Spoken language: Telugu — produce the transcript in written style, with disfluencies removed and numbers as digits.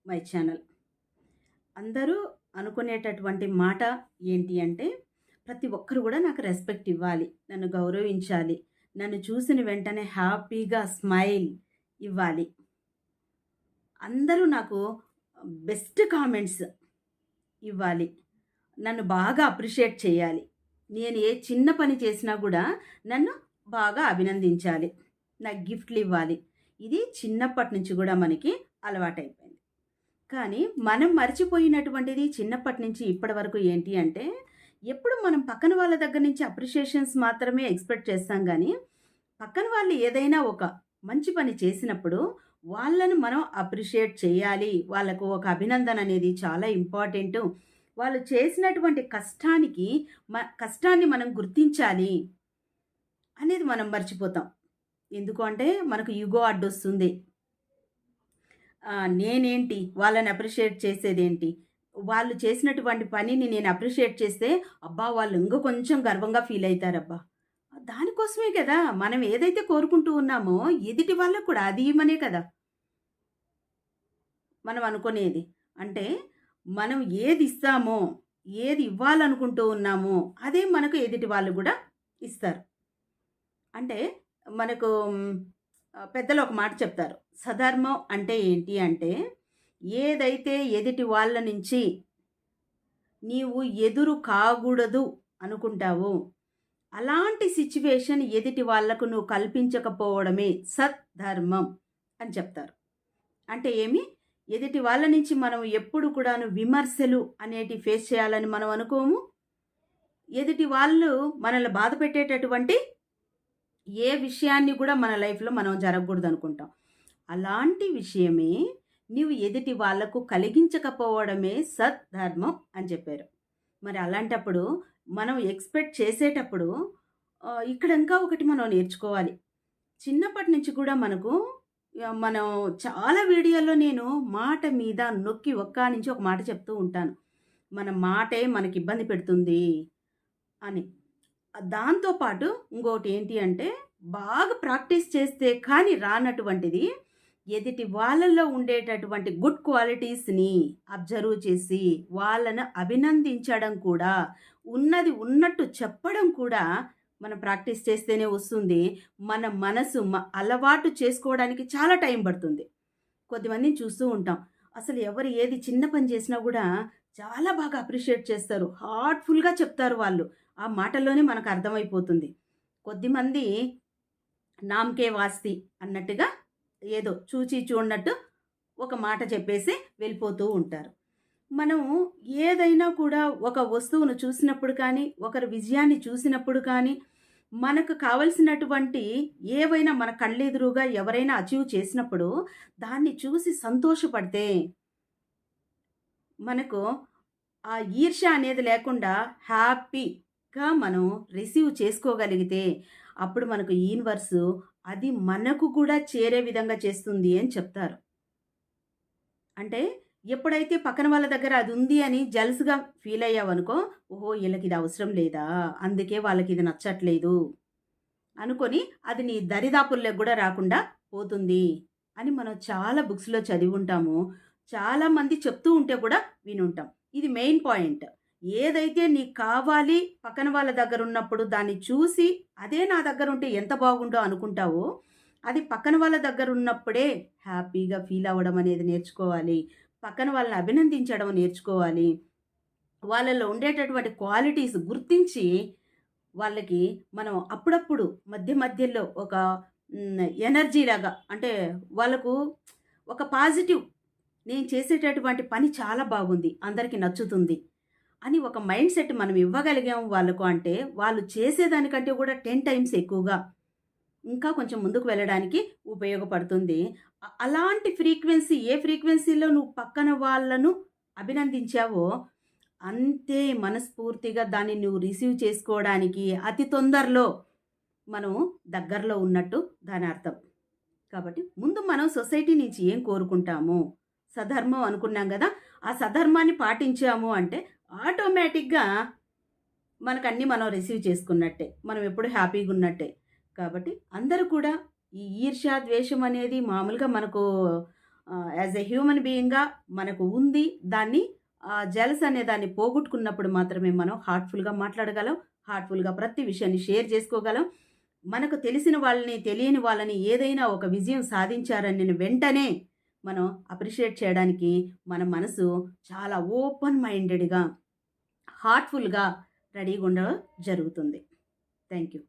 My channel. అందరూ అనుకునేటటువంటి మాట ఏంటి అంటే, ప్రతి ఒక్కరు కూడా నాకు రెస్పెక్ట్ ఇవ్వాలి, నన్ను గౌరవించాలి, నన్ను చూసిన వెంటనే హ్యాపీగా స్మైల్ ఇవ్వాలి. అందరూ నాకు బెస్ట్ కామెంట్స్ ఇవ్వాలి. నన్ను బాగా అప్రిషియేట్ చేయాలి. నేను ఏ చిన్న పని చేసినా కూడా నన్ను బాగా అభినందించాలి. నాకు గిఫ్ట్లు ఇవ్వాలి. ఇది చిన్నప్పటి నుంచి కూడా మనకి అలవాటైపోయింది. కానీ మనం మర్చిపోయినటువంటిది చిన్నప్పటి నుంచి ఇప్పటి వరకు ఏంటి అంటే, ఎప్పుడు మనం పక్కన వాళ్ళ దగ్గర నుంచి అప్రిషియేషన్స్ మాత్రమే ఎక్స్‌పెక్ట్ చేస్తాం గానీ, పక్కన వాళ్ళు ఏదైనా ఒక మంచి పని చేసినప్పుడు వాళ్ళను మనం అప్రిషియేట్ చేయాలి. వాళ్ళకు ఒక అభినందన అనేది చాలా ఇంపార్టెంటు. వాళ్ళు చేసినటువంటి కష్టాన్ని మనం గుర్తించాలి అనేది మనం మర్చిపోతాం. ఎందుకు అంటే మనకు ఇగో అడ్డొస్తుంది. నేనేంటి వాళ్ళని అప్రిషియేట్ చేసేదేంటి? వాళ్ళు చేసినటువంటి పనిని నేను అప్రిషియేట్ చేస్తే, అబ్బా! వాళ్ళు ఇంక కొంచెం గర్వంగా ఫీల్ అయితారబ్బా! దానికోసమే కదా! మనం ఏదైతే కోరుకుంటూ ఉన్నామో ఎదుటి వాళ్ళకి కూడా అది ఇమ్మనే కదా! మనం అనుకునేది. అంటే మనం ఏది ఇస్తామో, ఏది ఇవ్వాలనుకుంటూ ఉన్నామో అదే మనకు ఎదుటి వాళ్ళు గూడా ఇస్తారు. అంటే మనకు పెద్దలు ఒక మాట చెప్తారు. సధర్మం అంటే ఏంటి అంటే, ఏదైతే ఎదుటి వాళ్ళ నుంచి నీవు ఎదురు కాగూడదు అనుకుంటావో, అలాంటి సిట్యుయేషన్ ఎదుటి వాళ్ళకు నువ్వు కల్పించకపోవడమే సద్ధర్మం అని చెప్తారు. అంటే ఏమి? ఎదుటి వాళ్ళ నుంచి మనం ఎప్పుడు కూడాను విమర్శలు అనేటివి ఫేస్ చేయాలని మనం అనుకోము. ఎదుటి వాళ్ళు మనల్ని బాధపెట్టేటటువంటి ఏ విషయాన్ని కూడా మన లైఫ్‌లో మనం జరగకూడదనుకుంటాం. అలాంటి విషయమే నీవు ఎదుటి వాళ్ళకు కలిగించకపోవడమే సద్ధర్మం అని చెప్పారు. మరి అలాంటప్పుడు మనం ఎక్స్‌పెక్ట్ చేసేటప్పుడు ఇక్కడ ఇంకా ఒకటి మనం నేర్చుకోవాలి. చిన్నప్పటి నుంచి కూడా మనకు మనం చాలా వీడియోల్లో నేను మాట మీద నొక్కి ఒక్కానించి ఒక మాట చెప్తూ ఉంటాను. మన మాటే మనకి ఇబ్బంది పెడుతుంది అని. దాంతో పాటు ఇంకోటి ఏంటి అంటే, బాగా ప్రాక్టీస్ చేస్తే కానీ రానటువంటిది, ఎదుటి వాళ్ళలో ఉండేటటువంటి గుడ్ క్వాలిటీస్‌ని అబ్జర్వ్ చేసి, వాళ్ళను అభినందించడం కూడా, ఉన్నది ఉన్నట్టు చెప్పడం కూడా మనం ప్రాక్టీస్ చేస్తేనే వస్తుంది. మన మనసు అలవాటు చేసుకోవడానికి చాలా టైం పడుతుంది. కొద్దిమందిని చూస్తూ ఉంటాం. అసలు ఎవరు ఏది చిన్న పని చేసినా గూడా చాలా బాగా అప్రిషియేట్ చేస్తారు. హార్ట్‌ఫుల్‌గా చెప్తారు వాళ్ళు. ఆ మాటల్లోనే మనకు అర్థమైపోతుంది. కొద్దిమంది నామ్‌కే వాస్తి అన్నట్టుగా ఏదో చూచి చూడనట్టు ఒక మాట చెప్పేసి వెళ్ళిపోతూ ఉంటారు. మనం ఏదైనా కూడా ఒక వస్తువును చూసినప్పుడు కానీ, ఒకరి విజయాన్ని చూసినప్పుడు కానీ, మనకు కావాల్సినటువంటి ఏవైనా మన కళ్ళెదురుగా ఎవరైనా అచీవ్ చేసినప్పుడు దాన్ని చూసి సంతోషపడితే మనకు ఆ ఈర్ష్య అనేది లేకుండా హ్యాపీగా మనం రిసీవ్ చేసుకోగలిగితే అప్పుడు మనకు యూనివర్సు అది మనకు కూడా చేరే విధంగా చేస్తుంది అని చెప్తారు. అంటే ఎప్పుడైతే పక్కన వాళ్ళ దగ్గర అది ఉంది అని జెలస్‌గా ఫీల్ అయ్యావనుకో, ఓహో! ఈళ్ళకిది అవసరం లేదా? అందుకే వాళ్ళకిది నచ్చట్లేదు అనుకోని అది నీ దరిదాపుల్లోకి గూడా రాకుండా పోతుంది అని మనం చాలా బుక్స్‌లో చదివుంటాము. చాలామంది చెప్తూ ఉంటే కూడా వినుంటాం. ఇది మెయిన్ పాయింట్. ఏదైతే నీకు కావాలి పక్కన వాళ్ళ దగ్గరున్నప్పుడు దాన్ని చూసి, అదే నా దగ్గరుంటే ఎంత బాగుండో అనుకుంటావో, అది పక్కన వాళ్ళ దగ్గరున్నప్పుడే హ్యాపీగా ఫీల్ అవ్వడం అనేది నేర్చుకోవాలి. పక్కన వాళ్ళని అభినందించడం నేర్చుకోవాలి. వాళ్ళలో ఉండేటటువంటి క్వాలిటీస్ గుర్తించి, వాళ్ళకి మనం అప్పుడప్పుడు మధ్య మధ్యలో ఒక ఎనర్జీలాగా అంటే వాళ్ళకు ఒక పాజిటివ్, నేను చేసేటటువంటి పని చాలా బాగుంది, అందరికి నచ్చుతుంది అని ఒక మైండ్ సెట్ మనం ఇవ్వగలిగాం వాళ్ళకు అంటే, వాళ్ళు చేసేదానికంటే కూడా 10 టైమ్స్ ఎక్కువగా ఇంకా కొంచెం ముందుకు వెళ్ళడానికి ఉపయోగపడుతుంది. అలాంటి ఫ్రీక్వెన్సీ ఏ ఫ్రీక్వెన్సీలో నువ్వు పక్కన వాళ్ళను అభినందించావో, అంతే మనస్ఫూర్తిగా దాన్ని నువ్వు రిసీవ్ చేసుకోవడానికి అతి తొందరలో మనం దగ్గరలో ఉన్నట్టు దాని అర్థం. కాబట్టి ముందు మనం సొసైటీ నుంచి ఏం కోరుకుంటాము? సధర్మం అనుకున్నాం గదా! ఆ సధర్మాన్ని పాటించాము అంటే ఆటోమేటిక్‌గా మనకన్నీ మనం రిసీవ్ చేసుకున్నట్టే. మనం ఎప్పుడు హ్యాపీగున్నట్టే. కాబట్టి అందరూ కూడా ఈ ఈర్ష్య, ద్వేషం అనేది మామూలుగా మనకు యాజ్ ఎ హ్యూమన్ బీయింగ్‌గా మనకు ఉంది. దాన్ని జెలస్ అనే దాన్ని పోగొట్టుకున్నప్పుడు మాత్రమే మనం హార్ట్‌ఫుల్‌గా మాట్లాడగలం. హార్ట్‌ఫుల్‌గా ప్రతి విషయాన్ని షేర్ చేసుకోగలం. మనకు తెలిసిన వాళ్ళని, తెలియని వాళ్ళని ఏదైనా ఒక విజయం సాధించారని వెంటనే మనం అప్రిషియేట్ చేయడానికి మన మనసు చాలా ఓపెన్ మైండెడ్‌గా, హార్ట్‌ఫుల్‌గా రెడీగా ఉండడం జరుగుతుంది. Thank you.